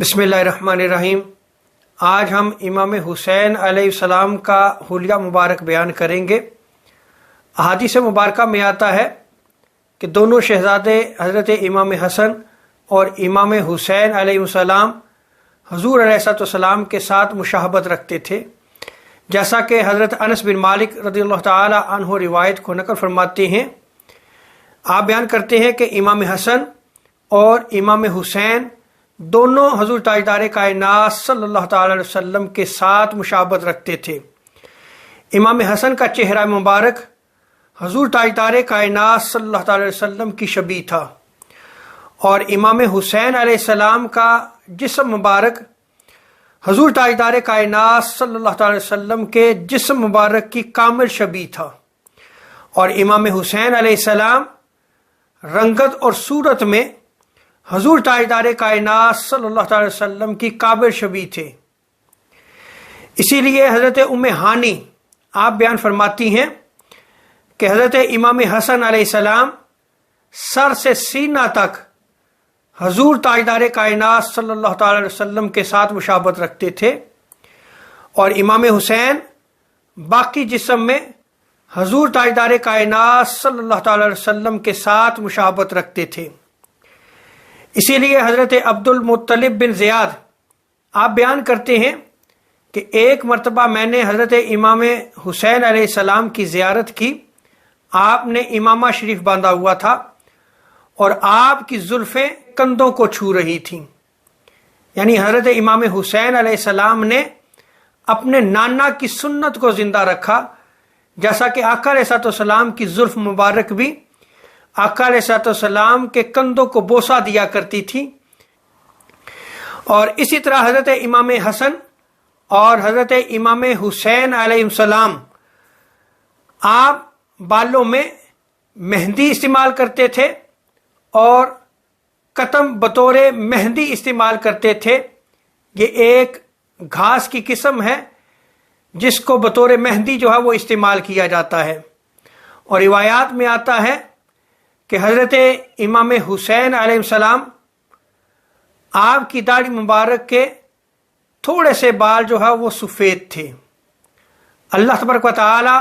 बिस्मिल्लाहिर्रहमानिर्रहीम। आज हम इमाम हुसैन अलैहिस्सलाम का हुलिया मुबारक बयान करेंगे। अहादीस मुबारका में आता है कि दोनों शहजादे हज़रत इमाम हसन और इमाम हुसैन अलैहिस्सलाम हुज़ूर अलैहिस्सलाम के साथ मुशाहबत रखते थे, जैसा कि हज़रत अनस बिन मालिक रज़ियल्लाहु ताला अन्हु रिवायत को नकल फरमाते हैं। आप बयान करते हैं कि इमाम हसन और इमाम हुसैन दोनों हजूर ताजदार कायनात सल्लल्लाहु ताला अलैहि वसल्लम के साथ मुशाबत रखते थे। इमाम हसन का चेहरा मुबारक हजूर ताजदार कायनात सल्लल्लाहु ताला अलैहि वसल्लम की शबी था और इमाम हुसैन अलैहिस्सलाम का जिस्म मुबारक हजूर ताजदार कायनात सल्लल्लाहु ताला अलैहि वसल्लम के जिस्म मुबारक की कामिल शबी था और इमाम हुसैन अलैहिस्सलाम रंगत और सूरत में हजूर ताजदार कायनात सल्लल्लाहु अलैहि वसल्लम की काबिल शबी थे। इसीलिए हज़रत उम्मे हानी आप बयान फरमाती हैं कि हज़रत इमाम हसन अलैहिस्सलाम सर से सीना तक हजूर ताजदार कायनात सल्लल्लाहु अलैहि वसल्लम के साथ मुशाबत रखते थे और इमाम हुसैन बाकी जिस्म में हजूर ताजदार कायनात सल्लल्लाहु अलैहि वसल्लम के साथ मुशाबत रखते थे। इसीलिए हज़रत अब्दुल मुत्तलिब बिन ज़ियाद आप बयान करते हैं कि एक मरतबा मैंने हज़रत इमाम हुसैन अलैहिस्सलाम की ज़ियारत की। आपने इमामा शरीफ बांधा हुआ था और आपकी जुल्फ़ें कंधों को छू रही थीं। यानी हज़रत इमाम हुसैन अलैहिस्सलाम ने अपने नाना की सुन्नत को ज़िंदा रखा, जैसा कि आका अलैहिस्सलाम की जुल्फ़ मुबारक भी आका अलैहिस्सलाम के कंधों को बोसा दिया करती थी। और इसी तरह हज़रत इमाम हसन और हज़रत इमाम हुसैन अलैहिस्सलाम आप बालों में मेहंदी इस्तेमाल करते थे और कतम बतौर मेहंदी इस्तेमाल करते थे। ये एक घास की किस्म है जिसको बतौर मेहंदी जो है वो इस्तेमाल किया जाता है। और रिवायात में आता है कि हज़रत इमाम हुसैन अलैहिस्सलाम आपकी दाढ़ी मुबारक के थोड़े से बाल जो है वो सफ़ेद थे। अल्लाह तबारक व तआला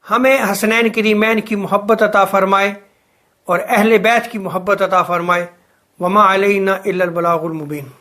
हमें हसनैन करीमैन की मोहब्बत अता फरमाए और अहले बैत की मोहब्बत अता फरमाए। वमा अलैना इल्लल बलागुल मुबीन।